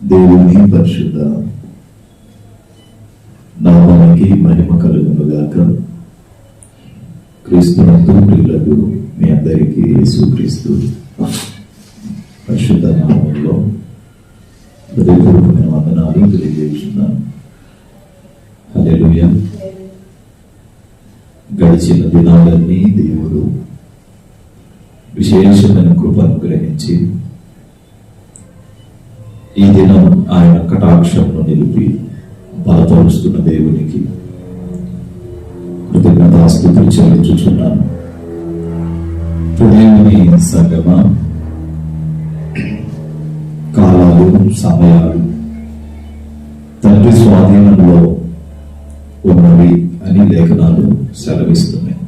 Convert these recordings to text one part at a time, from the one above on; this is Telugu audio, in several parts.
దేవుని పరిశుద్ధ నామానికి మహిమ కలుగును గాక. క్రీస్తునందు ప్రియులకు మీ అందరికీ యేసుక్రీస్తు పరిశుద్ధ నామంలో హృదయపూర్వకమైన వందనాలు తెలియజేస్తున్నాను. హల్లెలూయా. గడిచిన దినాలన్నీ దేవుడు విశేషమైన కృప అనుగ్రహించి ఈ దినం ఆయన కటాక్షంలో నిలిపి బలపరుస్తున్న దేవునికి కృతజ్ఞతాస్తుతులు చెల్లించుచున్నాను. దేవుని సంగమా, కాలాలు సమయాలు తండ్రి స్వాధీనంలో ఉన్నవి అని లేఖనాలు సెలవిస్తున్నాయి.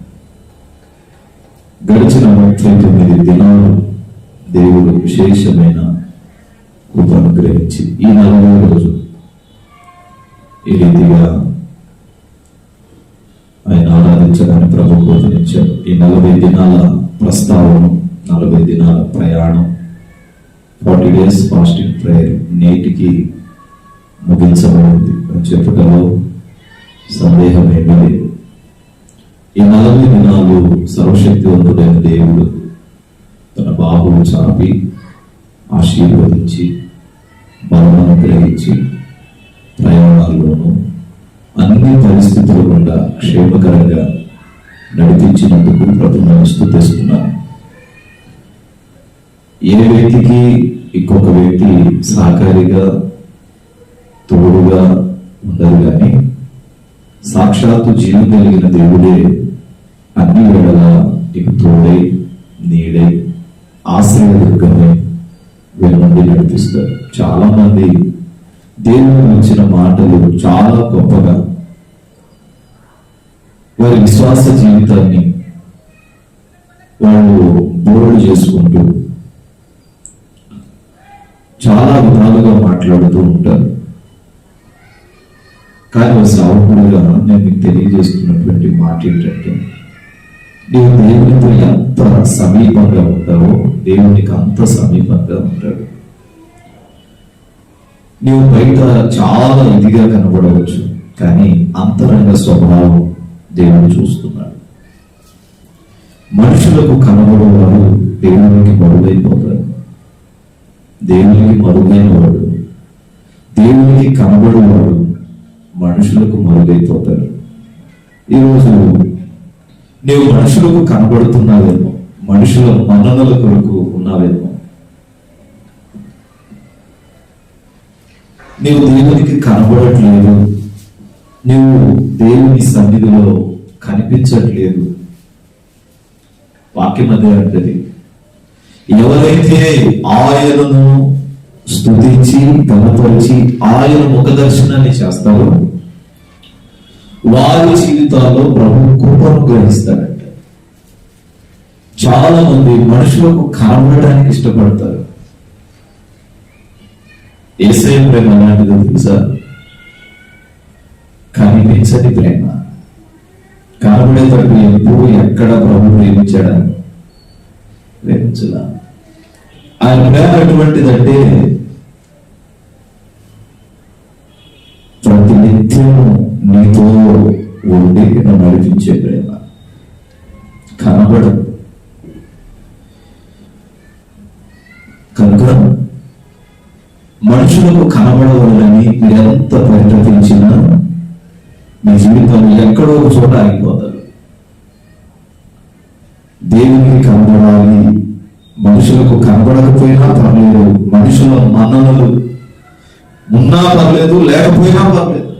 గడిచిన 39 దినాలు దేవుడు విశేషమైన కృప అనుగ్రహించి ఈ 40వ రోజు ఈ రీతిగా ఆయన ఆరాధించడానికి ప్రభు కృపనిచ్చాడు. ఈ 40 దినాల ప్రస్తావన, 40 దినాల ప్రయాణం, 40 days ఫాస్టింగ్ ప్రేయర్ నేటికి ముగించబడింది చెప్పుటలో సందేహం ఏమీ లేదు. ఈ 40 దినాలు సర్వశక్తివంతుడైన దేవుడు తన బాహువు చాపి ఆశీర్వదించి బలం అనుగ్రహించి ప్రయాణాల్లోనూ అన్ని పరిస్థితుల గుండా క్షేమకరంగా నడిపించినందుకు ప్రభువును స్తుతిస్తున్నాను. ఏ వ్యక్తికి ఇంకొక వ్యక్తి సహకారిగా తోడుగా ఉండదు, కానీ సాక్షాత్తు జీవం కలిగిన దేవుడే అన్ని వేళలా నీకు తోడై నీడై ఆశ్రయదుర్గమై వీళ్ళ నుండి నడిపిస్తారు. చాలా మంది దేవుని వచ్చిన మాటలు చాలా గొప్పగా వారి విశ్వాస జీవితాన్ని వాళ్ళు బోర్డు చేసుకుంటూ చాలా విధాలుగా మాట్లాడుతూ ఉంటారు. కానీ ఒక సావుకుడుగా నేను మీకు తెలియజేస్తున్నటువంటి మాట ఏంటంటే, నీవు దేవునితో ఎంత సమీపంగా ఉంటావో దేవునికి అంత సమీపంగా ఉంటాడు. నీవు బయట చాలా ఇదిగా కనబడవచ్చు, కానీ అంతరంగ స్వభావం దేవుడు చూస్తున్నాడు. మనుషులకు కనబడేవాడు దేవునికి మరుగైపోతాడు. దేవునికి మరుగైన వాడు, దేవునికి కనబడేవాడు మనుషులకు మరుగైపోతాడు. ఈరోజు నీవు మనుషులకు కనబడుతున్నావేమో, మనుషుల మన్ననల కొరకు ఉన్నావేమో. నీవు దేవునికి కనబడట్లేదు, నువ్వు దేవుని సన్నిధిలో కనిపించట్లేదు. వాక్యం అదే అంటది, ఎవరైతే ఆయనను స్తుతించి గణపరిచి ఆయన ముఖ దర్శనాన్ని చేస్తారో వారి జీవితాల్లో ప్రభు కృపను గ్రహిస్తాడంట. చాలా మంది మనుషులకు కనబడడానికి ఇష్టపడతారు. యేసయ్య ప్రేమ అలాంటిదో తెలుసా? కనిపించని ప్రేమ. కనబడేటప్పుడు ఎప్పుడు ఎక్కడ ప్రభు ప్రేమించాడా? ప్రేమించలా. ఆయన ప్రేమ ఎటువంటిదంటే ప్రతి నిత్యము నీతో ఉండి నడిపించే ప్రేమ. కనబడదు కనుక మనుషులకు కనబడవాలని మీరు ఎంత పరితపించినా మీ జీవితం ఎక్కడో ఒక చోట ఆగిపోతారు. దేవునికి కనబడాలి, మనుషులకు కనబడకపోయినా పర్లేదు, మనుషుల మన్ననలు ఉన్నా పర్లేదు, లేకపోయినా పర్లేదు,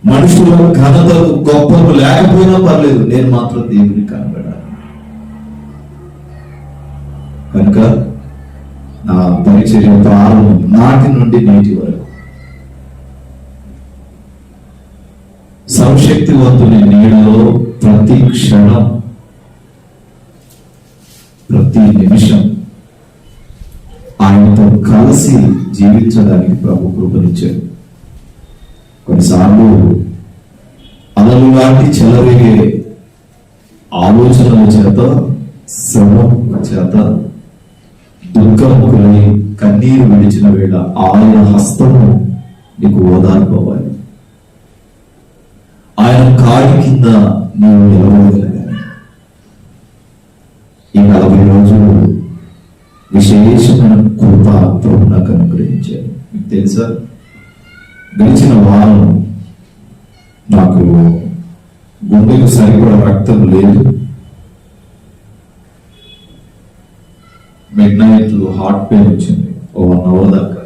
మనుషుల ఘనతలు గొప్పలు లేకపోయినా పర్లేదు, నేను మాత్రం దేవునికి కనబడాలి. కనుక నా పరిచర్య ప్రారంభం నాటి నుండి నేటి వరకు సర్వశక్తివంతుని నీడలో ప్రతి క్షణం ప్రతి నిమిషం ఆయనతో కలిసి జీవించడానికి ప్రభు కృపనిచ్చాడు. కొన్నిసార్లు అలలు లాంటి చెలరేగే ఆలోచనల చేత, శ్రమ చేత దుఃఖముకులై కన్నీరు విడిచిన వేళ ఆయన హస్తము నీకు ఓదార్పు అవ్వాలి. ఆయన కాడి కింద నీవు నిలవగలగాలి. ఈ 40 రోజులు విశేషమైన కృప ప్రభు నాకు అనుగ్రహించారు. మీకు తెలుసా, గడిచిన వారం నాకు గుండెకు సరిపడా రక్తం లేదు. మిడ్ నైట్ హార్ట్ పెయిన్ వచ్చింది. ఓ 1 hour దాకా.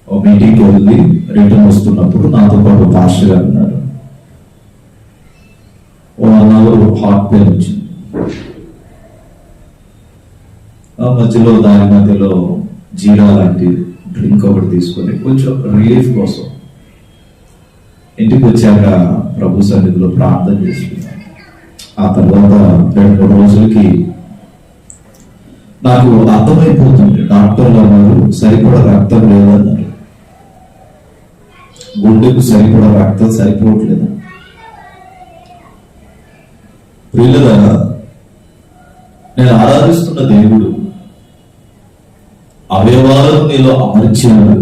ఓ మీటింగ్కి వెళ్ళి రిటర్న్ వస్తున్నప్పుడు నాతో పాటు పాస్టర్ గారు ఉన్నారు. ఓ 1 hour హార్ట్ పెయిన్ వచ్చింది. దాని మధ్యలో జీరా లాంటి డ్రింక్ ఒకటి తీసుకొని కొంచెం రిలీఫ్ కోసం ఇంటికి వచ్చాక ప్రభు సన్నిధిలో ప్రార్థన చేసుకున్నాను. ఆ తర్వాత 2-3 రోజులకి నాకు అర్థమైపోతుంది. డాక్టర్లు అన్నారు సరిపడా రక్తం లేదన్నారు, గుండెకు సరిపడా రక్తం సరిపోవట్లేదు. వీళ్ళగా నేను ఆరాధిస్తున్న దేవుడు అవయవాలను నీలో అమర్చాడు.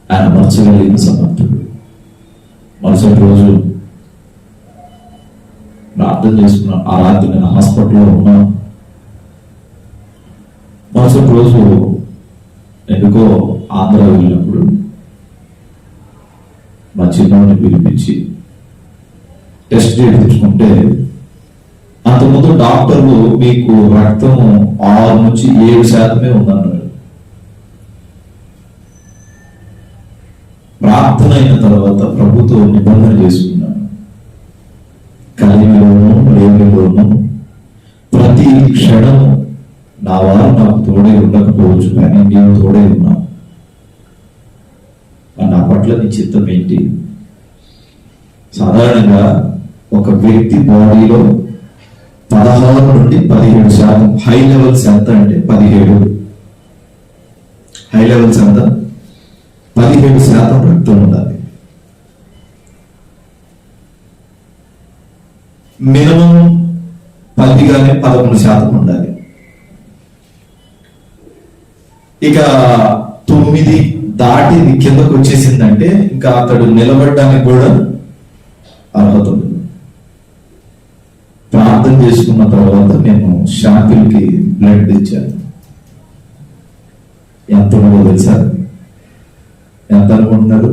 ఆయన అమర్చగలిగిన సమర్థుడు. మరుసటి రోజు ప్రార్థన చేసుకున్నాను. ఆ రాత్రి నేను హాస్పిటల్లో ఉన్నాను. మరుసటి రోజు ఎందుకో ఆంధ్ర వెళ్ళినప్పుడు మా చిన్నవాడిని పిలిపించి టెస్ట్ చేయించుకుంటే అంతకుముందు డాక్టర్లు మీకు రక్తం 6 నుంచి 7% ఉందన్నారు. ప్రార్థన అయిన తర్వాత ప్రభుతో నిబంధన చేసుకున్నాను. కలిమిలోను లేమిలోను ప్రతి క్షణము నా వారు నాకు తోడే ఉండకపోవచ్చు, కానీ నేను తోడే ఉన్నాను. నా పట్ల నీ చిత్తం ఏంటి? సాధారణంగా ఒక వ్యక్తి బాడీలో 16 నుండి 17%, హై లెవెల్స్ ఎంత అంటే 17, హై లెవెల్స్ ఎంత 17% రక్తం ఉండాలి. మినిమం 10 కానీ 11% ఉండాలి. ఇక 9 దాటి కిందకు వచ్చేసిందంటే ఇంకా అతడు నిలబడడానికి కూడా అర్హత ఉంది. ప్రార్థన చేసుకున్న తర్వాత నేను షాంపిల్కి బ్లడ్ ఇచ్చాను. ఎంత ఉన్నదో తెలుసా? ఎంత అనుకుంటున్నారు?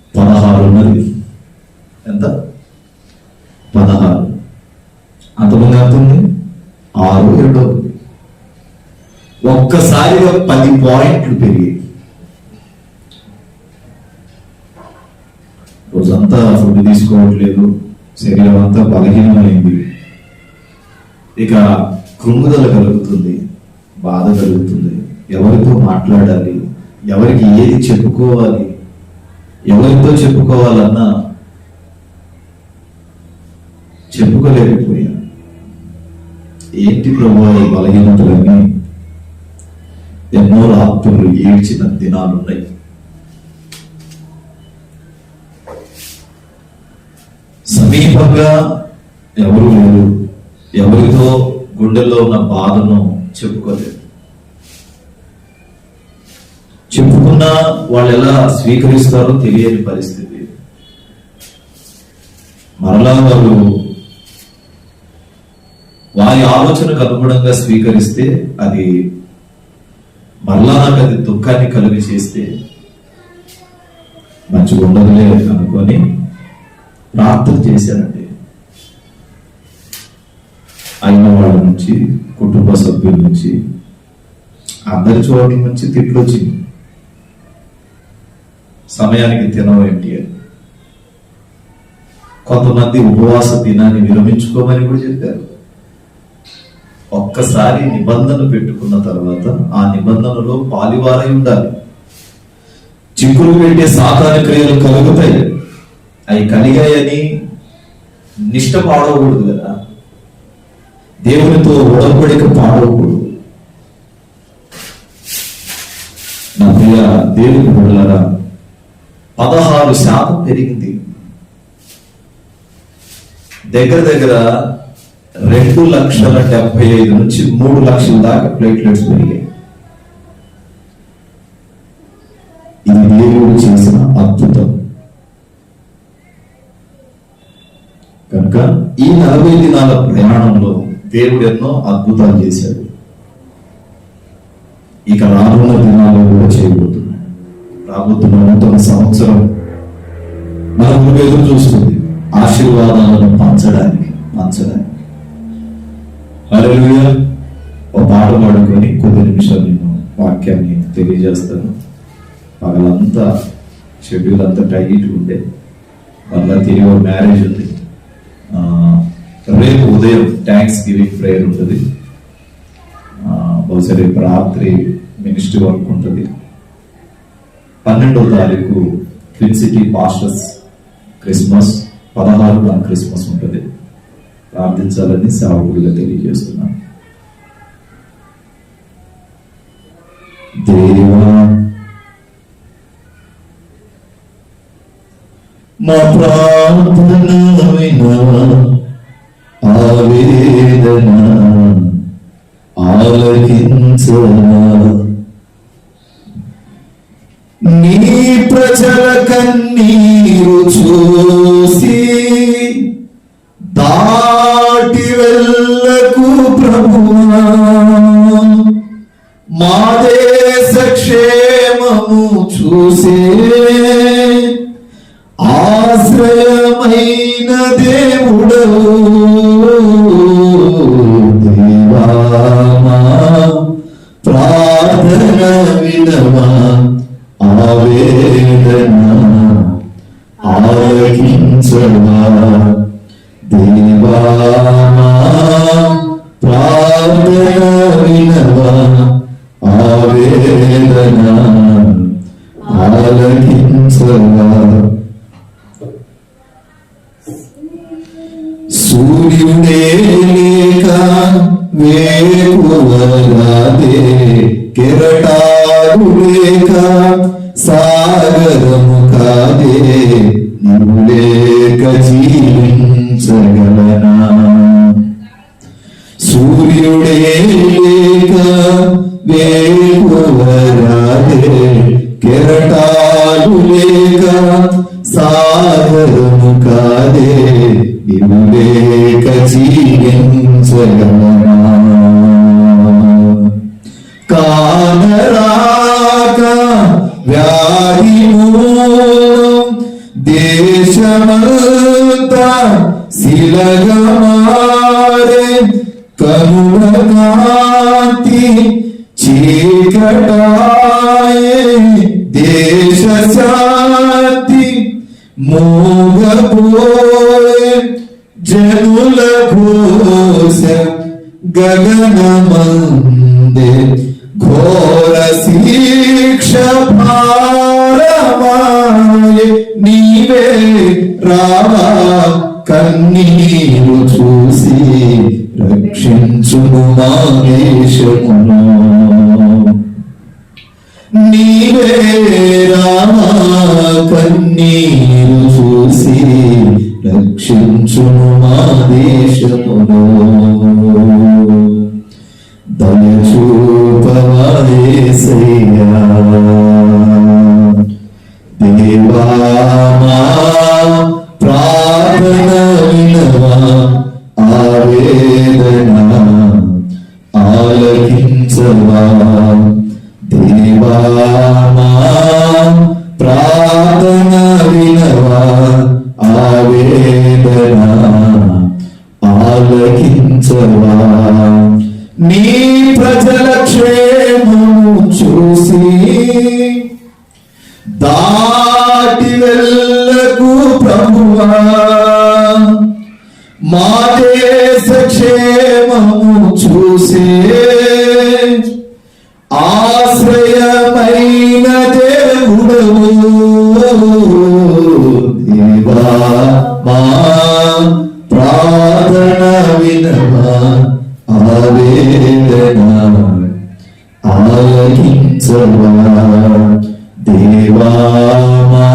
16 ఉన్నది. ఎంత? 16. అంతకుముందు ఎంత ఉంది? 6-7 ఉంది. ఒక్కసారిగా 10 పాయింట్లు పెరిగి రోజంతా ఫుడ్ తీసుకోవట్లేదు, శరీరం అంతా బలహీనమైంది. ఇక కృంగుదల కలుగుతుంది, బాధ కలుగుతుంది. ఎవరితో మాట్లాడాలి, ఎవరికి ఏది చెప్పుకోవాలి, ఎవరితో చెప్పుకోవాలన్నా చెప్పుకోలేకపోయా. ఏంటి ప్రభు ఈ బలహీనతలన్నీ? ఎన్నో రాత్రులు ఏడ్చిన దినాలున్నాయి. సమీపంగా ఎవరు లేరు, ఎవరితో గుండెల్లో ఉన్న బాధను చెప్పుకోలేదు. చెప్పుకున్నా వాళ్ళు ఎలా స్వీకరిస్తారో తెలియని పరిస్థితి. మరలా వారి ఆలోచనకు అనుగుణంగా స్వీకరిస్తే అది మరలా నాకు అది దుఃఖాన్ని కలిగి చేస్తే మంచిగా ఉండదులే అనుకొని ప్రార్థన చేశానండి. అయిన వాళ్ళ నుంచి, కుటుంబ సభ్యుల నుంచి, అందరి చోట్ల నుంచి తిట్లు వచ్చింది. సమయానికి తినవేంటి అని. కొంతమంది ఉపవాస దినాన్ని విరమించుకోమని కూడా చెప్పారు. ఒక్కసారి నిబంధన పెట్టుకున్న తర్వాత ఆ నిబంధనలో పాలివారై ఉండాలి. చిక్కులు పెట్టే సాతాన క్రియలు కలుగుతాయి. అవి కలిగాయని నిష్ట పాడవకూడదు కదా, దేవునితో ఉడంబడిక పాడవకూడదు. నా ప్రియ దేవుని బిడ్డలారా, 16% పెరిగింది. దగ్గర 2,75,000 నుంచి 3,00,000 దాకా ప్లేట్లెట్స్ పెరిగాయి. ఇది దేవుడు చేసిన అద్భుతం. కనుక ఈ 40 దినాల ప్రయాణంలో దేవుడు ఎన్నో అద్భుతాలు చేశాడు. ఇక రానున్న దినాల్లో కూడా చేయబోతున్నాడు. రాబోతున్న నూతన సంవత్సరం మనకు ఎదురు చూస్తుంది ఆశీర్వాదాలను పంచడానికి. హల్లెలూయా. ఒక పాట పాడుకొని కొద్ది నిమిషాలు నేను వాక్యాన్ని తెలియజేస్తాను. పగలంతా షెడ్యూల్ అంతా టైట్ ఉండే, మళ్ళా తిరిగి మ్యారేజ్ ఉంది. రేపు ఉదయం థ్యాంక్స్ గివింగ్ ప్రేయర్ ఉంటుంది. బహుశా రేపు రాత్రి మినిస్ట్రీ వర్క్ ఉంటుంది. 12వ తారీఖు క్విన్ సిటీ పాస్టర్స్ క్రిస్మస్, 16 మన క్రిస్మస్ ఉంటుంది. ప్రార్థించాలని సేవకుడిగా తెలియజేస్తున్నాను. దేవా మా ప్రార్థన వినవా, ఆవేదన ఆలకించవా, నీ ప్రజల కన్నీరు చూసి దాటి వెళ్ళకు ప్రభువా, మా దేశ క్షేమము చూసే ఆశ్రయమైన దేవుడవు దేవా, మా ప్రార్థన వినవా, ఆవేదన ఆలకించవా, దేవా మా ప్రార్థన వినవా, ఆవేదన ఆలకించవా. సూర్యుడే లేక వేకువరాదే, కెరటాలు లేక సాగరము కాదే, నీవు లేక జీవించగలనా. సూర్యుడే లేక వేకువరాదే, కెరటాలు లేక సాగరము కాదే, నీవు లేక జీవించగలనా. కానరాక వ్యాధి మూలం దేశమంతా శిలగా మారే, కనుల కాంతి చీకటాయే, దేశ శాంతి మూగపోయే, జనుల కోసం గగనమందే ఘోర శిక్ష భారమాయే, నీవే రావా కన్నీరు చూసి రక్షించుము మా దేశమును. నీవే రావా కన్నీరు చూసి రక్షించుము మా దేశమును. దయచూపవా యేసయ్యా, దేవా మా ప్రార్థన వినవా, ఆవేదన ఆలకించవా, దేవా మా ప్రార్థన వినవా, ఆవేదన ఆలకించవా. నీ ప్రజల క్షేమము చూసి దాటి వెళ్ళకు ప్రభువా, మా దేశ క్షేమము చూసి ఆశ్రయమైన దేవుడవు దేవా, మా ప్రార్థన వినవా, ఆవేదన ఆలకించవా, దేవా మా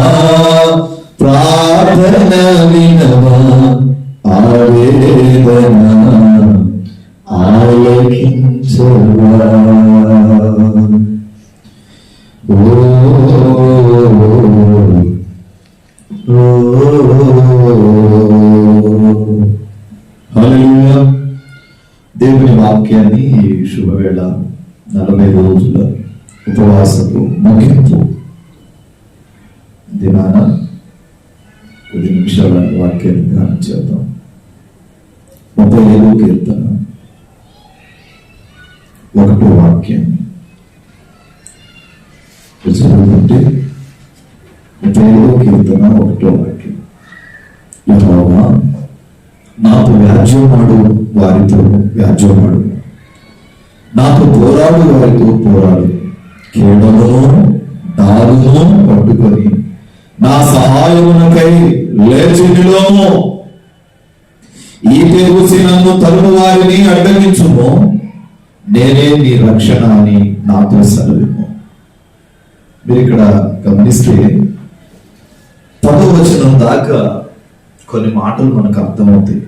ప్రార్థన వినవా, ఆవేదన ఆలకించవా. హల్లెలూయా. దేవుని వాక్యాన్ని శుభవేళ 40 రోజుల ఉపవాసపు ముగింపు దినాన 10 నిమిషాల వాక్యాన్ని ధ్యానం చేద్దాం. 35వ కీర్తన 1వ వాక్యాన్ని చదువుకుంటే 35వ కీర్తన 1వ వాక్యం. యెహోవా నాతో వ్యాజ్యమాడు వారితో వ్యాజ్యమాడు, నాతో పోరాడు వారితో పోరాడు. కేడమును డాలును పట్టుకొని నా సహాయమునకై లేచి నిలువుము. ఈటె ఊసి నన్ను తరుము వారిని అడ్డగించుము, నేనే నీ రక్షణ అని నాతో సెలవిమ్ము. మీరు ఇక్కడ గమనిస్తే 10వ వచనం దాకా కొన్ని మాటలు మనకు అర్థమవుతాయి.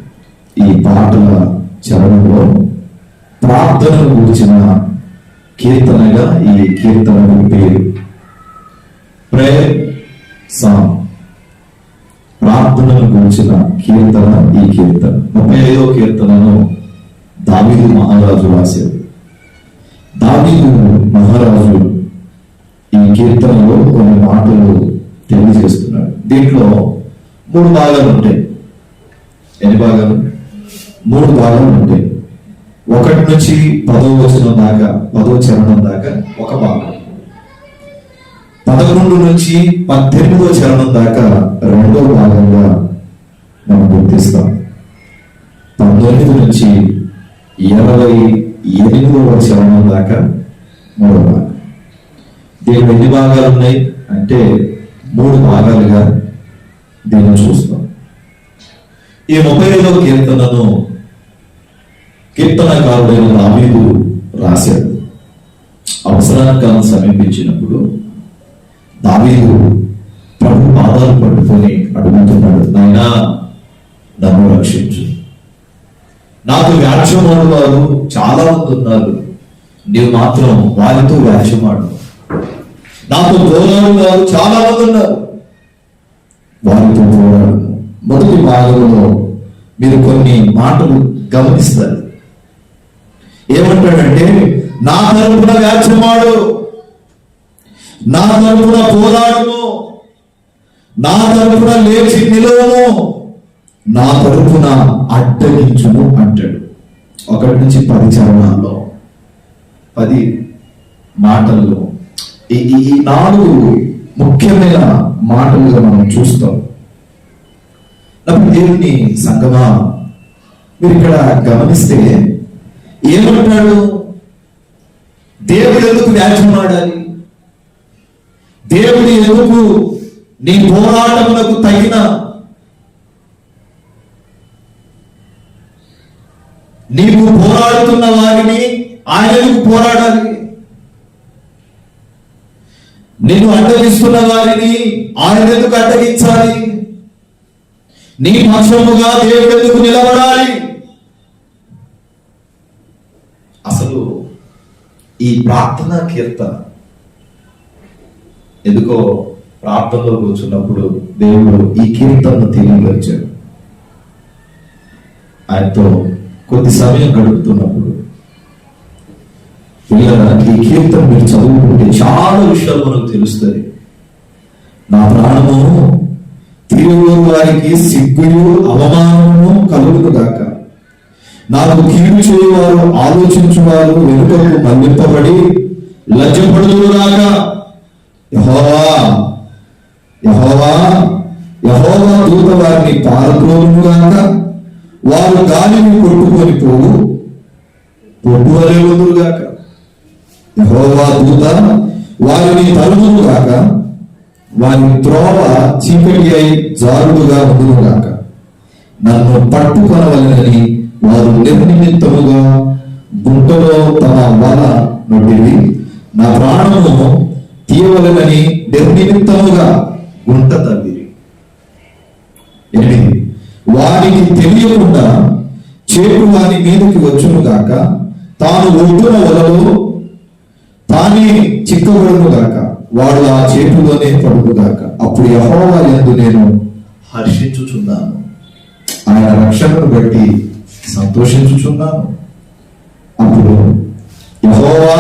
ఈ పాటల చరణంలో ప్రార్థనను గురించిన కీర్తనగా ఈ కీర్తన పేరు ప్రేయర్ సాంగ్. ప్రార్థనను గురించిన కీర్తన ఈ కీర్తన. 35వ కీర్తనను దావీదు మహారాజు రాశాడు. దావీదు మహారాజు ఈ కీర్తనలో కొన్ని మాటలు తెలియజేస్తున్నాడు. దీంట్లో 3 భాగాలు ఉంటాయి. ఎన్ని భాగాలు? 3 భాగాలు ఉంటాయి. 1 నుంచి 10వ వచనం దాకా, 10వ చరణం దాకా ఒక భాగం. 11 నుంచి 18వ చరణం దాకా 2వ భాగంగా మనం గుర్తిస్తాం. 19 నుంచి 28వ చరణం దాకా 3వ భాగం. దీనిలో ఎన్ని భాగాలు ఉన్నాయి అంటే 3 భాగాలుగా దీన్ని చూస్తాం. ఈ 35వ కీర్తనను కీర్తనకారుడైన దావీదు రాశాడు. అవసరానికి సమీపించినప్పుడు దావీదు ప్రభు పాదాలు పట్టుకొని అడుగుతున్నాడు, నాయనా నన్ను రక్షించు. నాకు వ్యాజ్యమాడు వారు చాలా మంది ఉన్నారు, నీవు మాత్రం వారితో వ్యాజ్యమాడు. నాతో పోరాడు వారు చాలా మంది ఉన్నారు, వారితో పోరాడు. మొదటి భాగంలో మీరు కొన్ని మాటలు గమనిస్తారు. ఏమంటాడంటే, నా తరపున వ్యాజ్యమాడు, నా తరపున పోరాడుము, నా తరపున లేచి నిలువుము, నా తరపున అడ్డగించుము అంటాడు. 1 నుంచి 10 చరణాల్లో 10 మాటల్లో ఈ 4 ముఖ్యమైన మాటలుగా మనం చూస్తాం. దేవుని సంగమా, మీరు ఇక్కడ గమనిస్తే ఏమంటాడు? దేవుడు ఎందుకు వ్యాజ్యమాడాలి? దేవుడు ఎందుకు నీ పోరాటములకు తగిన నీవు పోరాడుతున్న వారిని ఆయన ఎందుకు పోరాడాలి? నిన్ను అడ్డగిస్తున్న వారిని ఆయన ఎందుకు అడ్డగించాలి? నీ పక్షముగా దేవుడు ఎందుకు నిలబడాలి? అసలు ఈ ప్రార్థనా కీర్తన ఎందుకో ప్రార్థనలో కూర్చున్నప్పుడు దేవుడు ఈ కీర్తనను తెలియవచ్చాడు. ఆయనతో కొద్ది సమయం గడుపుతున్నప్పుడు ఈ కీర్తన మీరు చదువుకుంటే చాలా విషయాలు మనకు తెలుస్తుంది. నా ప్రాణము తిరుగు వారికి సిగ్గుయు అవమానము కలుగును గాక, నాకు కీడు చేయవారు ఆలోచించువారు వెనుకకు మళ్లింపబడి లజ్జపడుదురు గాక. యెహోవా యెహోవా యెహోవా దూత వారిని పారద్రోలును గాక, వారు గాలిని కొట్టుకొని పోవు పొట్టువలే ఉందురు గాక. యెహోవా దూత వారిని తరుమును గాక, వారి త్రోవ చీకటి అయి జారుడుగా ఉందును గాక. నన్ను పట్టుకొనవలెనని వారు నిర్నిమిత్తముగా గుంటలో తమ వల నొట్టివి, నా ప్రాణము తీయవలెనని నిర్నిమిత్తముగా గుంట తవ్విరి. 8 వారికి తెలియకుండా చేటు వాని మీదకి వచ్చును గాక, తాను ఒడ్డున వలలో తానే చిక్కబడును గాక, వాడు ఆ చేటులోనే పడును గాక. అప్పుడు యెహోవా యందు నేను హర్షించుచున్నాను, ఆయన రక్షణను బట్టి సంతోషించుచున్నాను. అప్పుడు యెహోవా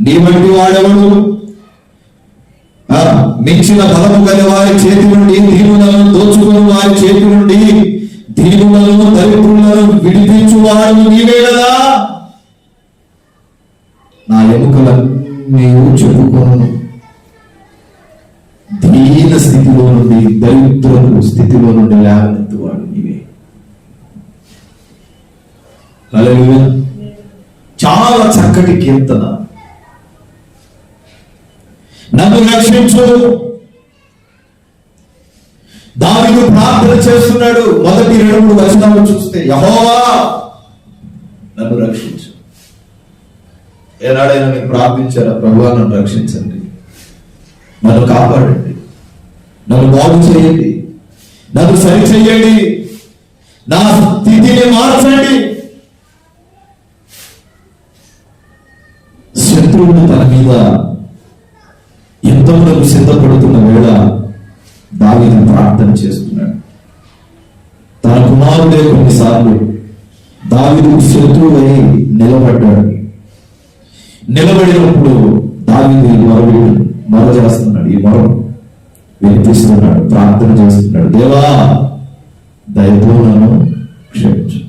నీ వంటి వాడెవడు? మించిన బలము గల వారి చేతి నుండి దీనులను దోచుకుని వారి చేతి నుండి దీనులను దరిద్రులను విడిపించువాడు నీవే కదా. నా ఎముకలన్నీ చెప్పుకోను దీన స్థితిలో నుండి దరిద్రపు స్థితిలో నుండి లేవనెత్తువాడు నీవే. హల్లెలూయా. చాలా చక్కటి కీర్తన. నన్ను రక్షించు. దావీదు ప్రార్థన చేస్తున్నాడు. మొదటి 2-3 వచనాలు చూస్తే, యెహోవా నన్ను రక్షించు. ఏనాడైనా నేను ప్రార్థించారా, ప్రభువా నన్ను రక్షించండి, నన్ను కాపాడండి, నన్ను బాగు చేయండి, నన్ను సరి చేయండి, నా స్థితిని మార్చండి. శత్రువులు తన మీద యుద్ధములకు సిద్ధపడుతున్న వేళ దావీదు ప్రార్థన చేస్తున్నాడు. తన కుమారుడే కొన్నిసార్లు దావీదు శత్రువై నిలబడ్డాడు. నిలబడినప్పుడు దావీదు మొర చేస్తున్నాడు. ఈ మొర వినిపిస్తున్నాడు, ప్రార్థన చేస్తున్నాడు. దేవా దయతో నన్ను క్షమించు,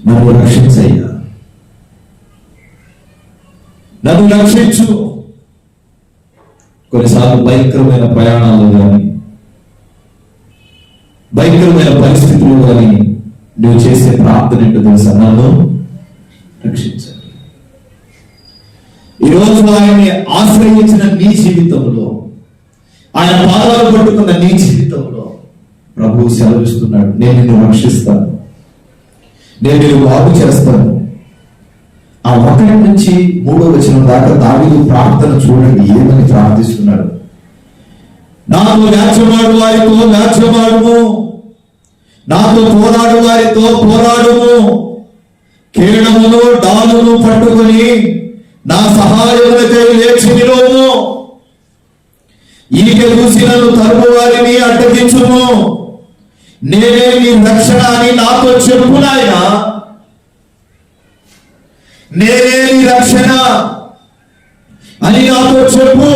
నన్ను రక్షించయ్యా, నన్ను రక్షించు. కొన్నిసార్లు భయంకరమైన ప్రయాణాల్లో కానీ భయంకరమైన పరిస్థితుల్లో కానీ నువ్వు చేసే ప్రార్థన ఏంటో తెలుసా? నన్ను రక్షించండి. ఈరోజు ఆయన్ని ఆశ్రయించిన నీ జీవితంలో, ఆయన పాదాలు పట్టుకున్న నీ జీవితంలో ప్రభువు సెలవిస్తున్నాడు, నేను నిన్ను రక్షిస్తాను, నేను నిన్ను బాగు చేస్తాను. ఆ 1 నుంచి 3వ వచనం దాకా దావీదు ప్రార్థన చూడండి, ఏమని ప్రార్థిస్తున్నాడు. నాతో వ్యాజ్యమాడు వారితో వ్యాజ్యమాడుము, నాతో పోరాడు వారితో పోరాడుము, కేడమును డాలును పట్టుకొని నా సహాయములకై లేచి నిలువుము, ఈక దూసినను తరుము వారిని అడ్డగించుము, నేనే నీ రక్షణ అని నాతో చెప్పు నాయనా, నేనే నీ రక్షణ అని నాతో చెప్పు.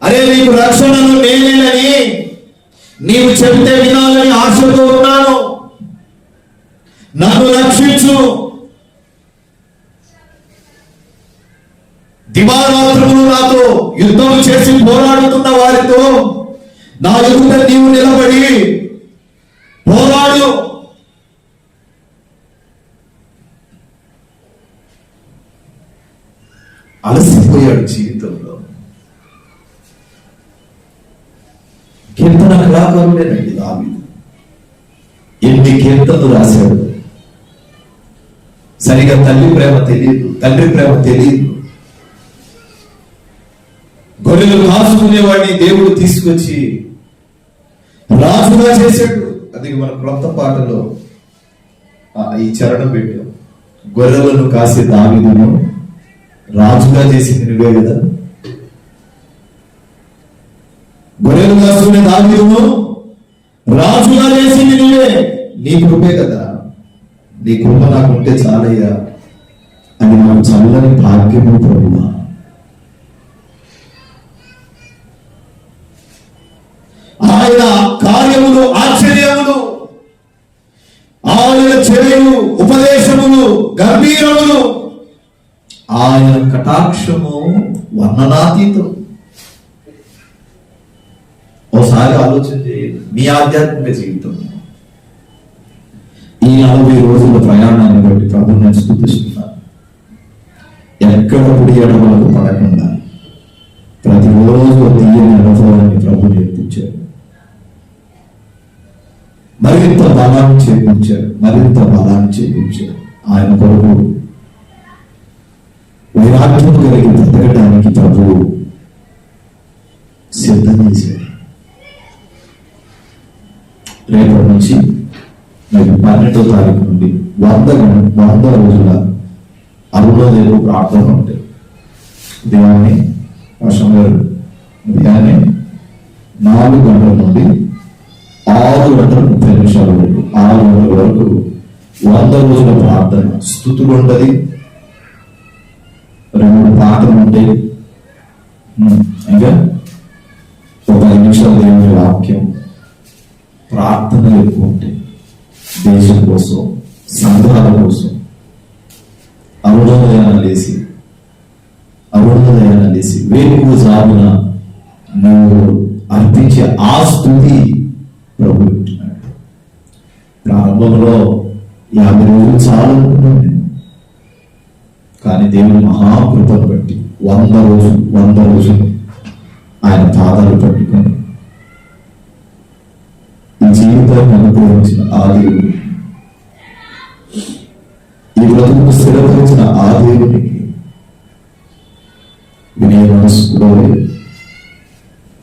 అరే నీకు రక్షణను నేనేనని నీవు చెబితే వినాలని ఆశతో ఉన్నాను, నన్ను రక్షించు. దివారాత్రములు నాతో యుద్ధం చేసి పోరాడుతున్న వారితో నా ఎదుట నీవు నిలబడి పోరాడు. అలసిపోయాడు జీవితంలో. కీర్తన కళాకారుడేనండి దావీదు. ఎన్ని కీర్తనలు రాశాడు. సరిగా తల్లి ప్రేమ తెలియదు, తండ్రి ప్రేమ తెలియదు. గొర్రెలు కాసుకునేవాడిని దేవుడు తీసుకొచ్చి రాజుగా చేశాడు. అది మన క్రొత్త పాటలో ఈ చరణం పెట్టాం. గొర్రెలను కాసే దావీదును రాజుగా చేసింది నువ్వే కదా. గొర్రెలు కాసుకునే దావీదును రాజుగా చేసింది నువ్వే. నీ కృపే కదా, నీ కృప నాకు ఉంటే చాలయ్యా అని నాకు చల్లని భాగ్యము ప్రభువా. ఆయన కార్యములు ఆశ్చర్యములు, ఆయన చర్యలు ఉపదేశములు గంభీరములు, ఆయన కటాక్షము వర్ణనాతీతం. ఓసారి ఆలోచన చేయండి మీ ఆధ్యాత్మిక జీవితం. ఈ 40 రోజుల ప్రయాణాన్ని బట్టి ప్రభుని నేను స్తుతిస్తున్నాను. ఎక్కడ పుడి ఎడమలకు పడకుండా ప్రతిరోజు తీయని అనుభవాన్ని ప్రభు నేర్పించాడు. మరింత బలాన్ని చేకూర్చాడు, మరింత బలాన్ని చేకూర్చాడు. ఆయన కొరకు వైరాగ్యం కలిగి బ్రతకడానికి ప్రభు సిద్ధం చేశాడు. రేపటి నుంచి మరి 12వ తారీఖు నుండి 100 రోజుల అరుణోదయ ప్రార్థన ఉంటాయి. ఉదయాన్నే వర్షం గారు ఉదయాన్నే 4 గంటల నుండి 6 గంటల 30 నిమిషాల వరకు 6 గంటల వరకు 100 రోజుల ప్రార్థన. స్తుతులు ఉంటుంది, 2 పాటలు ఉంటాయి, ఇంకా ఒక 5 నిమిషాలు దేవుని వాక్యం, ప్రార్థనలు ఎక్కువ ఉంటాయి. దేశం కోసం, సంఘాల కోసం అరుణోదయాన్ని లేసి వేకువ జామున నువ్వు అర్పించే ఆ స్తుతి ప్రభు వింటున్నాడు. ప్రారంభంలో 50 రోజులు చాలు అనుకున్నాను నేను, కానీ దేవుని మహాకృపను బట్టి 100 రోజులు ఆయన పాదాలు పట్టుకొని ఈ జీవితాన్ని అనుభవించిన ఆ దేవుడికి, ఈ బ్రతుకు స్థిరపరిచిన ఆ దేవుడికి వినయ మనస్సులో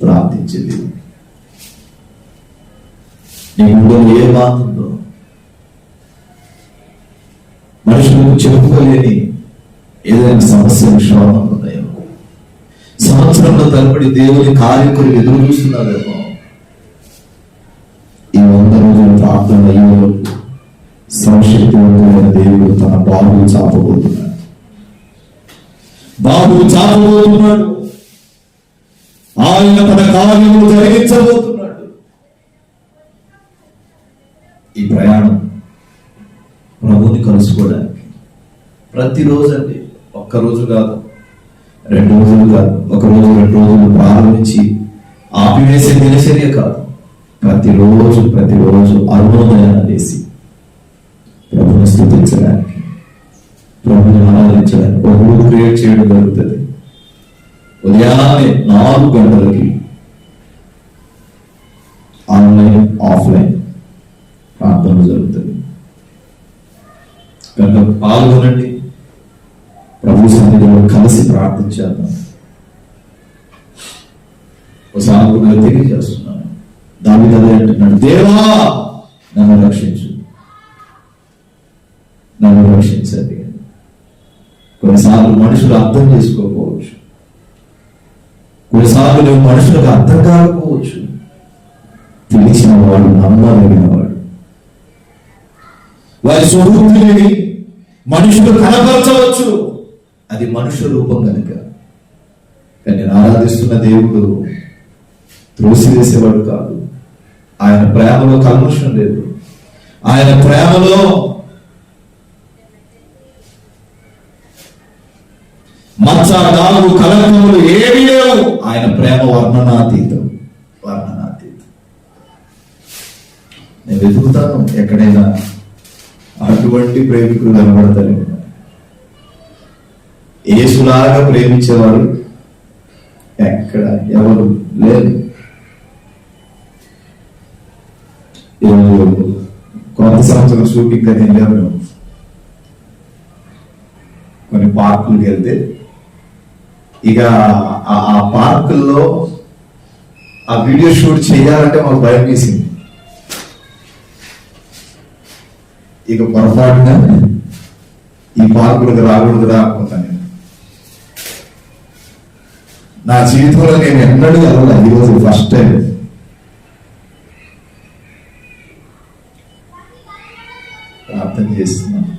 ప్రార్థించేది. నీ గుండెలో ఏ బాధ ఉందో, మనుషులకు చెప్పుకోలేని ఏదైనా సమస్యలు శ్రమలు ఉన్నాయో, సంవత్సరంలో తలపడి దేవుని కార్యకులు ఎదురు చూస్తున్నారేమో, ఈ 100 రోజుల ప్రార్థన అయ్యే సంశక్తివంతులైన దేవుడు తన బాబు చాపబోతున్నాడు. ఆయన తన కార్యములు జరిగించబోతున్నాడు. ఈ ప్రయాణం ప్రభుని కలుసుకోవడానికి ప్రతిరోజు అండి, ఒక్కరోజు కాదు, 2 రోజులు కాదు, 1 రోజు 2 రోజులు ప్రారంభించి ఆపివేసే దినచర్య కాదు. ప్రతిరోజు అరుణోదయాన్ని లేసి ప్రభుని స్తుతించడానికి, ప్రభుని ఆరాధించడానికి ఒక గ్రూప్ క్రియేట్ చేయడం జరుగుతుంది. ఉదయాన్నే 4 గంటలకి ఆన్లైన్ ఆఫ్లైన్ ప్రార్థన జరుగుతుంది. కనుక పాల్గొనండి, ప్రభు సన్నిధిలో కలిసి ప్రార్థించేద్దాం. ఒకసారి తెలియజేస్తున్నాను, దావీదు అదే అంటున్నాడు, దేవా నన్ను రక్షించండి. కొన్నిసార్లు మనుషులు అర్థం చేసుకోకపోవచ్చు, కొన్నిసార్లు నువ్వు మనుషులకు అర్థం కాకపోవచ్చు. తెలిసిన వాడు, నమ్మదగిన వాడు, వారి స్వరూపుని మనుషులు కనపరచవచ్చు, అది మనుష్య రూపం కనుక. కానీ నేను ఆరాధిస్తున్న దేవుడు త్రోసివేసేవాడు కాదు. ఆయన ప్రేమలో కల్మషం లేదు, ఆయన ప్రేమలో మచ్చ, డాగు, కలంకములు ఏమీ లేవు. ఆయన ప్రేమ వర్ణనాతీతం. నేను వెతుకుతాను ఎక్కడైనా అటువంటి ప్రేమికులు కనబడతారు. యేసులాగా ప్రేమించేవారు ఎక్కడ ఎవరు లేదు. కొత్త సంవత్సరం షూటింగ్ అని వెళ్ళాము మేము. కొన్ని పార్కులకు వెళ్తే ఇక ఆ పార్కుల్లో ఆ వీడియో షూట్ చేయాలంటే మాకు భయం వేసింది. ఇక పొరపాటుగా ఈ పార్కులకు రాకూడదురా అనుకున్నాను నేను. నా జీవితంలో నేను ఎన్నడూ వెళ్ళాలి, ఈరోజు ఫస్ట్ టైం. ప్రార్థన చేస్తున్నాను.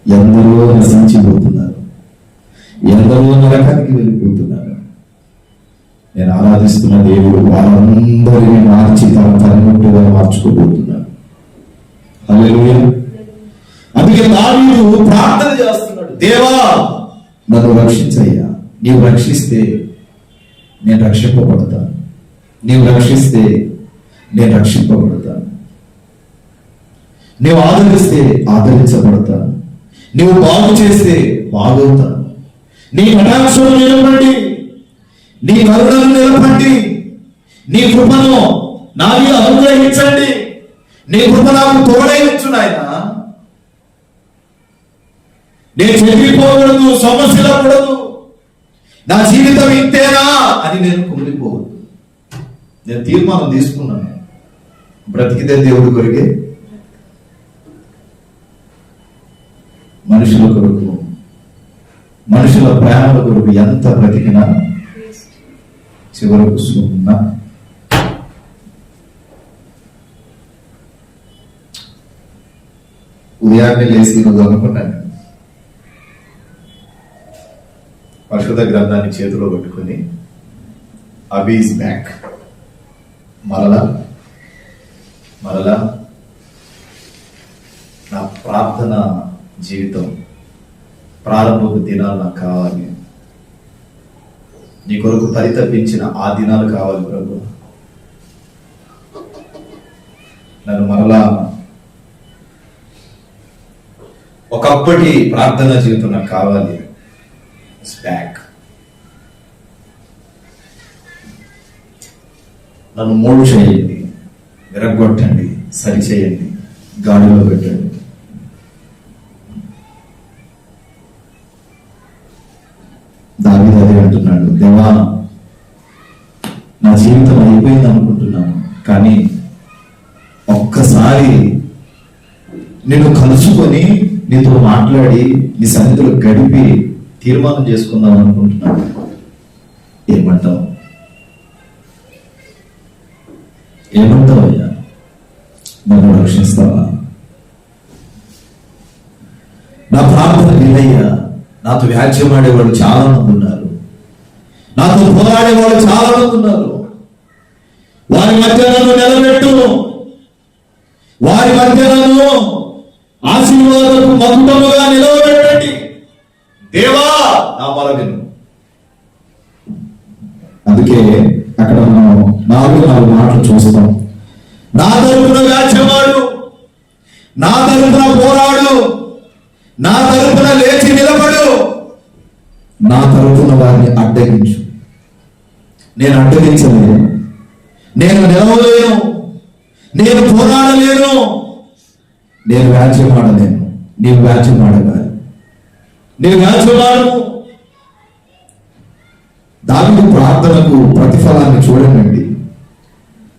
ఎందరో నశించిపోతున్నారు, ఎందరో నరకానికి వెళ్ళిపోతున్నారు. నేను ఆరాధిస్తున్న దేవుడు వారందరినీ మార్చి తన తనముట్టుగా మార్చుకోబోతున్నాడు. హల్లెలూయా. అందుకే దావీదు ప్రార్థన చేస్తున్నాడు, దేవా నన్ను రక్షించయ్యా. నీవు రక్షిస్తే నేను రక్షింపబడతాను, నీవు రక్షిస్తే నేను రక్షింపబడతాను, నీవు ఆదరిస్తే ఆదరించబడతాను, నీవు బాగు చేస్తే బాగవుతాను. నీ కటాక్షను నిలబడి, నీ కరుణను నిలబడి, నీ కృపను నాకు అనుగ్రహించండి. నీ కృప నాకు తోడైంచు నాయన. నేను చెల్లిపోకూడదు, సమస్యలకూడదు, నా జీవితం ఇంతేనా అని నేను కుమిలిపోవద్దు. నేను తీర్మానం తీసుకున్నాను, బ్రతికితే దేవుడి కొరికే, మనుషుల కొరకు, మనుషుల ప్రేమల కొరకు ఎంత బ్రతికినా చివరకు సున్నా. ఉదయాన్నే లేచి ఈరోజు అనుకున్నాను, పరిశుద్ధ గ్రంథాన్ని చేతిలో పట్టుకుని అబీ ఈజ్ బ్యాక్, మరలా నా ప్రార్థన జీవితం ప్రారంభపు దినాలు నాకు కావాలి. నీ కొరకు పరితపించిన ఆ దినాలు కావాలి ప్రభు. నన్ను మరలా ఒకప్పటి ప్రార్థన జీవితం నాకు కావాలి. బ్యాక్. నన్ను మోడు చేయండి, విరగొట్టండి, సరిచేయండి, గాడిలో పెట్టండి. దావీదు అదే అంటున్నాడు, దేవా నా జీవితం అయిపోయింది అనుకుంటున్నాను, కానీ ఒక్కసారి నిన్ను కలుసుకొని నీతో మాట్లాడి నీ సన్నిధిలో గడిపి తీర్మానం చేసుకుందాం అనుకుంటున్నాను. ఏమంటావు అయ్యా? నన్ను రక్షిస్తావా? నా ప్రార్థన వినయ్యా. నాతో వ్యాజ్యం ఆడేవాళ్ళు చాలా మంది ఉన్నారు, నాతో పోరాడేవాళ్ళు చాలా మంది ఉన్నారు. వారి మధ్య నన్ను నిలబెట్టు, వారి మధ్య నన్ను ఆశీర్వాదపు మకుటముగా నిలవబెట్టండి దేవా, నా మొర విను. అందుకే అక్కడ మనం 4 మాటలు చూస్తాం. నా తరపున వ్యాజ్యమాడు, నా తరపున పోరాడు, నా తరపున లేచి నిలబడు, నా తరపున వారిని అడ్డగించు. నేను అడ్డగించలేను, నేను నిలవలేను, నేను పోరాడలేను, నేను వ్యాజ్యమాడలేను. నీవు వ్యాజ్యమాడగాలి, నీవు వ్యాజ్యమాడు. దావీదు ప్రార్థనకు ప్రతిఫలాన్ని చూడండి.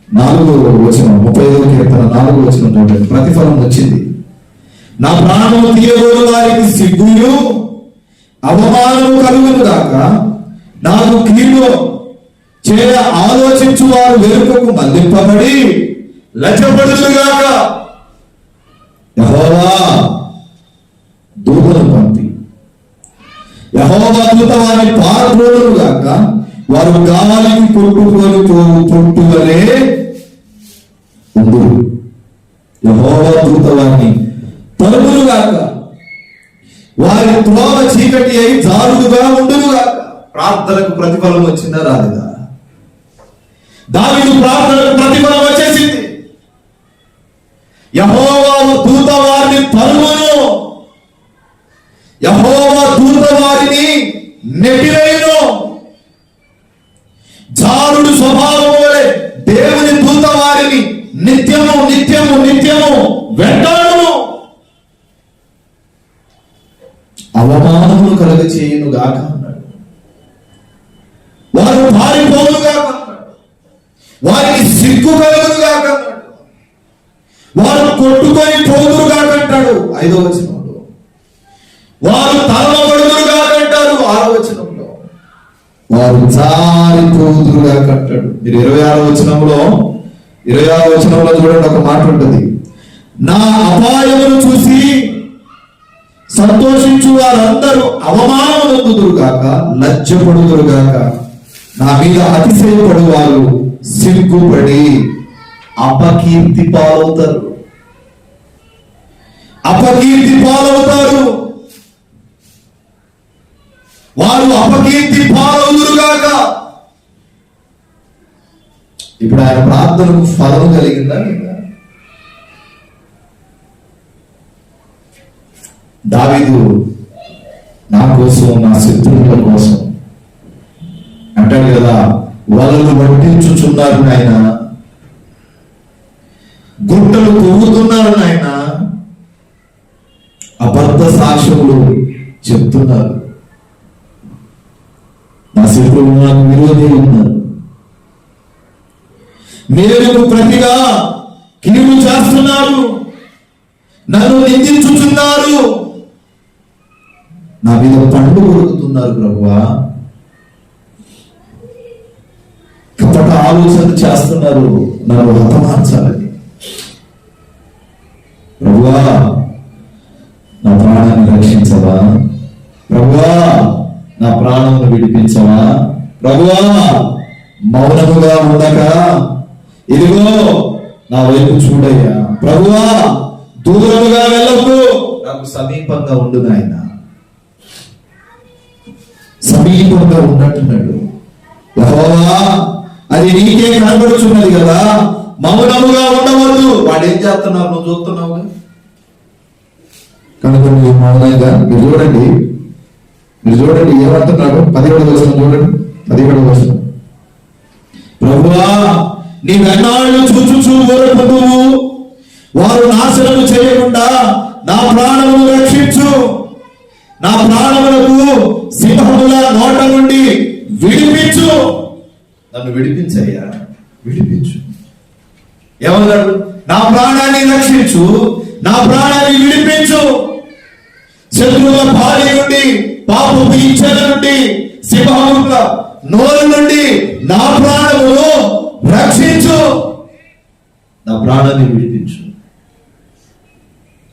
4వ వచనం, 35వ కీర్తన 4వ వచనం చూడండి. ప్రతిఫలం వచ్చింది. నా ప్రాణము తీయగోరు వారికి సిగ్గుయు అవమానము కలుగును గాక, నాకు కీడు చేయ ఆలోచించు వారు వెనుకకు మళ్లింపబడి లజ్జపడుదురు గాక. యెహోవా దూతను పంపి, యెహోవా దూత వారిని పారబోడును గాక, వారు గాలికి కొట్టుకొని పోవు పొట్టు వలె ఉందురు. యెహోవా దూత వారిని తరుమును గాక, వారి త్రోవ చీకటి అయి జారుడుగా ఉండును గాక. ప్రార్థనకు ప్రతిఫలం వచ్చిందా రాలేదా? దావీదు ప్రార్థనకు ప్రతిఫలం వచ్చేసింది. యెహోవా దూత వారిని తరుమును, యెహోవా దూత వారిని నెట్టివేయును. జారుడు స్వభావం వలె దేవుని దూత వారిని నిత్యము నిత్యము నిత్యము వెంటాడును. అవమానములు కలుగ చేయును గాక అన్నాడు. వారు పారిపోను గాక అన్నాడు. వారికి సిగ్గు కలుగును గాక అన్నాడు. వారు కొట్టుకొని పోదురు గాక అంటాడు 5వ వచనంలో. వారు తరమబడుదురు గాక అంటారు 6వ వచనంలో. వారు జారిపోదురు గాక అంటాడు. మీరు 26వ వచనంలో చూడండి, ఒక మాట ఉంటుంది. నా అపాయమును చూసి సంతోషించు వారందరూ అవమానం పొందుదురు గాక, లజ్జపడుదురు గాక. నా మీద అతిశయపడు వారు సిగ్గుపడి అపకీర్తి పాలవుతారు. అపకీర్తి పాలవుతారు. వారు అపకీర్తి పాలవుదురు గాక. ఇప్పుడు ఆయన ప్రార్థనకు ఫలం కలిగిందా లేదా? దావీదు నా కోసం, నా శత్రువుల కోసం అంటాడు కదా, వలలు వడ్డించుచున్నారు నాయన, గుట్టలు తవ్వుతున్నారు నాయన, అబద్ధ సాక్ష్యములు చెప్తున్నారు, నా శత్రువులు నాకు విరోధి ఉన్నారు, మేలుకు ప్రతిగా కీడు చేస్తున్నారు, నన్ను నిందించుచున్నారు. నా మీద పండు కొడుకుతున్నారు ప్రభువా, కపట ఆలోచన చేస్తున్నారు నన్ను హతమార్చాలని. ప్రభువా నా ప్రాణాన్ని రక్షించవా, ప్రభువా నా ప్రాణాలను విడిపించవా, ప్రభువా మౌనముగా ఉండక ఇదిగో నా వైపు చూడయ్యా, ప్రభువా దూరముగా వెళ్ళకు, నాకు సమీపంగా ఉండు నాయన. సమీపంగా ఉన్నట్టున్నాడు. యెహోవా అది నీకే కనబడుచున్నది కదా, మౌనముగా ఉండవద్దు. వాడు ఏం చేస్తున్నారు నువ్వు చూస్తున్నావుగా, కనుక నువ్వు మౌనంగా. మీరు చూడండి ఏమంటున్నాడు 17వ వచనం చూడండి. 17వ వచనం, ప్రభువా నీవెన్నాళ్ళు చూచుచూ ఊరకుందువు, వారు నాశనము చేయకుండా నా ప్రాణమును రక్షించు, నా ప్రాణములకు సింహముల నోట నుండి విడిపించు. నన్ను విడిపించయ్యా, విడిపించు. ఏమన్నాడు? నా ప్రాణాన్ని రక్షించు, నా ప్రాణాన్ని విడిపించు. శత్రువుల బారి నుండి, పాపపు ఇచ్చల నుండి, సింహముల నోరు నుండి నా ప్రాణమును రక్షించు, నా ప్రాణాన్ని విడిపించు.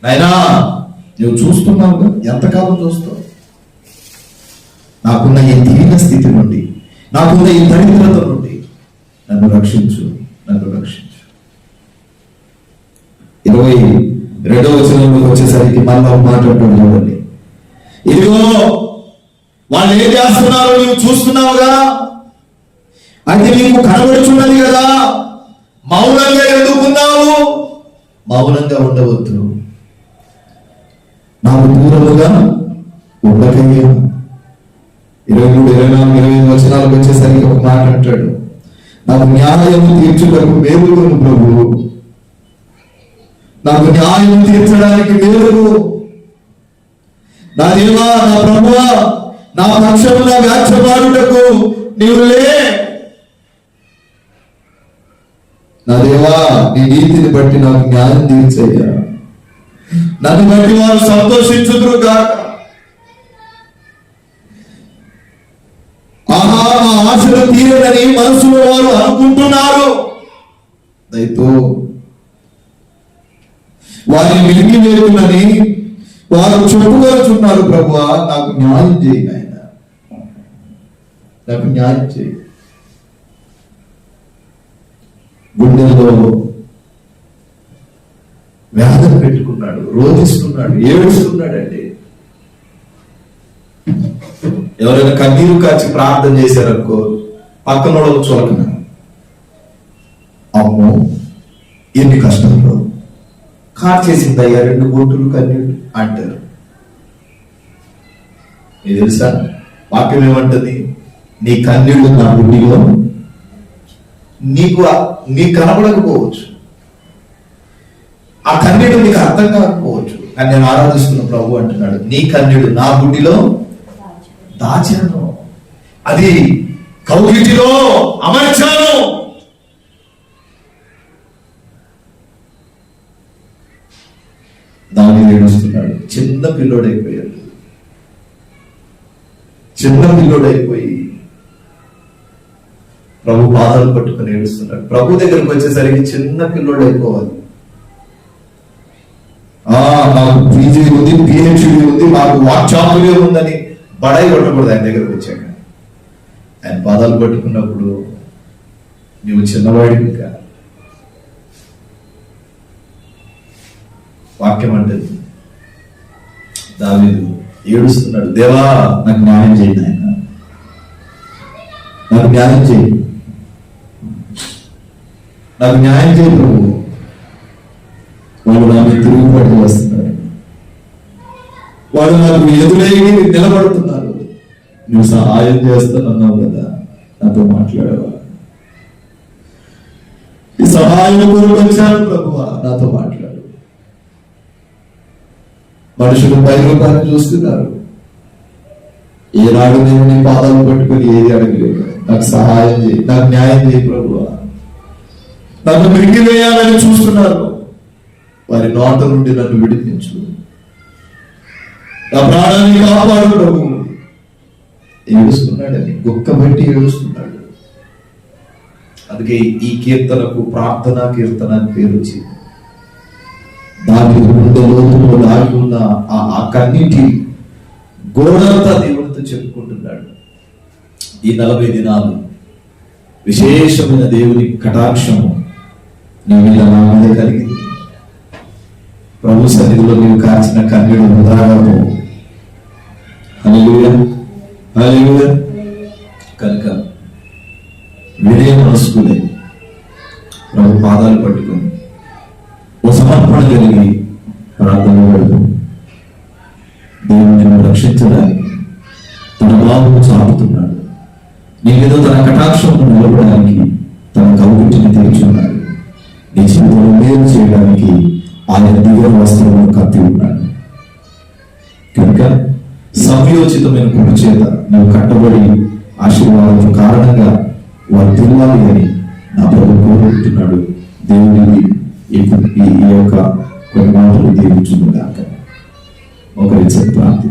నాయనా నువ్వు చూస్తున్నావు, ఎంతకాలం చూస్తావు? నాకున్న ఈ దీన స్థితి నుండి, నాకున్న ఈ దరిద్రత నుండి నన్ను రక్షించు, నన్ను రక్షించు. 22వ వచనంలోకి వచ్చేసరికి మళ్ళా మాట అంటాడు చూడండి. ఇదిగో వాళ్ళు ఏం చేస్తున్నారో నువ్వు చూస్తున్నావుగా, అది నీకు కనబడుచున్నది కదా, మౌనంగా ఎందుకున్నావు? మౌనంగా ఉండవద్దు, నాకు దూరముగా ఉండకయ్యా. 23, 24, 25 వచనాలకు వచ్చేసరికి ఒక మాట అంటాడు, నాకు న్యాయము తీర్చుటకు మేలుకొను ప్రభువు, నాకు న్యాయం తీర్చడానికి మేలుకు. నా దేవా, నా ప్రభువా, నా పక్షమున వ్యాఖ్యమాడుటకు నీవు లే. నా దేవా, నీ నీతిని బట్టి నాకు న్యాయం తీర్చయ్యా, నన్ను బట్టి వారు సంతోషించుదురు గాక. ఆహా, మా ఆశలు తీరదని మనసులో వారు అనుకుంటున్నారు. దయతో వారిని మిలిగివేయునని వారు చెప్పుకొనుచున్నారు. ప్రభువా నాకు న్యాయం చేయి నాయన, నాకు న్యాయం చేయి. గుండెల్లో వేదన పెట్టుకున్నాడు, రోధిస్తున్నాడు, ఏడుస్తున్నాడండి. ఎవరైనా కన్నీరు కాచి ప్రార్థన చేశారనుకో, పక్కన చులకన, అమ్మో ఎన్ని కష్టంలో కార్చేసిందయ్యా 2 బొట్టులు కన్నీళ్ళు అంటారు. మీకు తెలుసా వాక్యం ఏమంటది? నీ కన్నీళ్ళు నా బుడ్డిలో, నీకు కనబడకపోవచ్చు, ఆ కన్నీడు నీకు అర్థం కాకపోవచ్చు, కానీ నేను ఆరాధిస్తున్న ప్రభు అంటున్నాడు, నీ కన్నీడు నా బుడ్డిలో దాచాను, అది కౌగిటిలో అమర్చాను. దాన్ని ఏడుస్తున్నాడు. చిన్న పిల్లోడైపోయాడు, చిన్న పిల్లోడైపోయి ప్రభు పాదాలు పట్టుకుని ఏడుస్తున్నాడు. ప్రభు దగ్గరకు వచ్చేసరికి చిన్న పిల్లోడైపోవాలి. నాకు పీజీ ఉంది, పిహెచ్డి ఉంది, నాకు వాక్చాతుర్యం ఉందని బడాయి కొట్టకూడదు. ఆయన దగ్గరకు వచ్చాక ఆయన పాదాలు పట్టుకున్నప్పుడు నువ్వు చిన్నవాడివి ఇంకా. వాక్యం అంటది, దావీదు ఏడుస్తున్నాడు, దేవా నాకు న్యాయం చేయి నాయన, నాకు న్యాయం చేయి, నాకు న్యాయం చేయి ప్రభు. వాళ్ళు నాకు తిరుగుబాటు చేస్తున్నారు, వాళ్ళు నాకు ఎదురై నిలబడుతున్నారు. నువ్వు సహాయం చేస్తానన్నావు కదా, నాతో మాట్లాడేవా? ఈ సహాయం కొరకు వచ్చాను ప్రభువా, నాతో మాట్లాడు. మనుషులు పైరూపాన్ని చూస్తున్నారు. ఏనాడు నేను నీ పాదాలు పట్టుకుని ఏది అడగలేదు. నాకు సహాయం చేయి, నాకు న్యాయం చేయి ప్రభువా. నన్ను నా ప్రాణాన్ని కాపాడు ప్రభు. ఏడుస్తున్నాడని గొక్కబెట్టి ఏడుస్తున్నాడు. అందుకే ఈ కీర్తనకు ప్రార్థనా కీర్తన అని పేరు వచ్చింది. దాని లోతులో దాగి ఉన్న ఆ కన్నీటి గోడంతా దేవుడితో చెప్పుకుంటున్నాడు. ఈ 40 దినాలు విశేషమైన దేవుని కటాక్షము నీ మీద నా మీద కలిగింది. ప్రభు సన్నిధిలో నీవు కాచిన కన్నీడు వృధాగా పోవు. హల్లెలూయా, హల్లెలూయా. కనుక వినయ మనస్కులే ప్రభు పాదాలు పట్టుకొని ఓ సమర్పణ కలిగి ప్రార్థన పెడుతూ దేవుని రక్షించడానికి తన బాబును చాపుతున్నాడు. నీ మీద తన కటాక్షమును నిలబడడానికి తన కౌగిటిని తెరిచున్నాడు. నీ జీవితంలో మేలు చేయడానికి ఆయన దివ్య వస్త్రమును కత్తి ఉన్నాడు. కనుక సంయోచితమైన కృప చేత నువ్వు కట్టబడి ఆశీర్వాదం కారణంగా వారు తిరగాలి అని నా ప్రభు కోరుకుంటున్నాడు. దేవుడిని ఈ యొక్క కొన్ని మాటలు దీవించుకుందాక ఒకరి ప్రార్థి.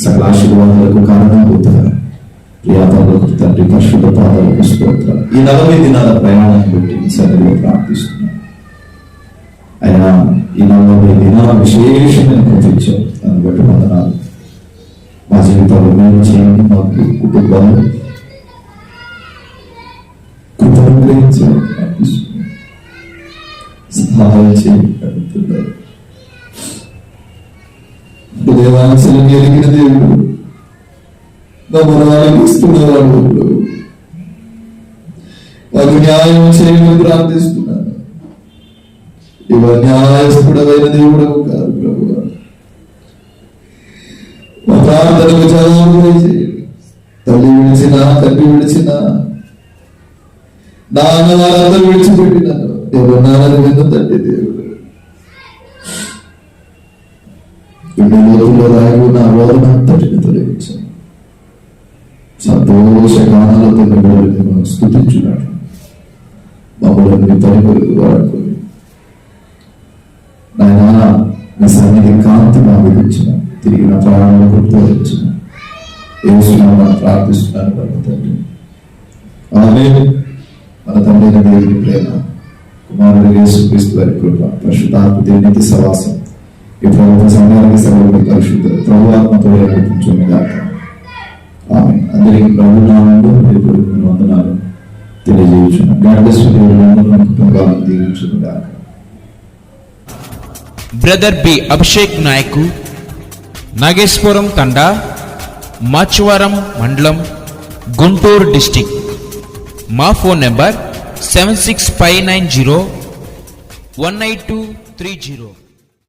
సకల ఆశీర్వాదాలకు కారణం అవుతారా ప్రియాపాలకు తండ్రి పరిశుద్ధ పాదాలకు స్తోత్రాలు. ఈ 40 దినాల ప్రయాణాన్ని బట్టి సన్నిధిలో ప్రార్థిస్తున్నాను. అయినా ఈ 40 దినాల విశేషమైన కృతించాం. దాన్ని బట్టి వందనాలు. మా జీవితంలో మేము చేయండి. మాకు కుటుంబాలు సహాయం చేయాలి. దేవాంశలు ఎరిగిన దేవుడు నమ్మరాలను ఇస్తున్నవాడు. వారు న్యాయం చేయమని ప్రార్థిస్తున్నాను. ఇవ న్యాయస్థుడమైన దేవుడు కాదు ప్రభు. మా ప్రార్థనకు జవాబు చేయండి. తల్లి విడిచినా తండ్రి విడిచినా నాన్న వారందరూ విడిచిపెట్టినారు. ఎవరు నాన్నని విన్న తండ్రి దేవుడు. లోతుల్లో రాయి ఉన్న రోదనంతటిని తొలగించాను. సంతోష గానాలతో మేము స్తుతించున్నాడు. మమ్మల్ని పని కొరకు వాడుకొని నాయన మీ సన్నిధి కాంతి మా విధించిన తిరిగి నా ప్రాణాలను గుర్తువచ్చిన ఏసునామమున ప్రార్థిస్తున్నాను తండ్రి. ఆమేన్. మన తండ్రి దేవుని ప్రేమ, కుమారుడు యేసుక్రీస్తు వారి కృప, పరిశుద్ధాత్మ దేవుని సహవాసం ఈ ప్రభుత్వ సమయానికి సర్వోన్నత పరిశుద్ధ ప్రభువాత్మతో నడిపించుగాక. ఆమేన్. అందరికీ ప్రభు నామములో వందనాలు తెలియజేయుచున్నాను. God bless you. దేవుని కుటుంబాలను దీవించుగాక. బ్రదర్ బి అభిషేక్ నాయకు, నాగేశ్వరం తండా, మాచవరం మండలం, గుంటూరు డిస్టిక్. మా ఫోన్ నెంబర్ 7659018230.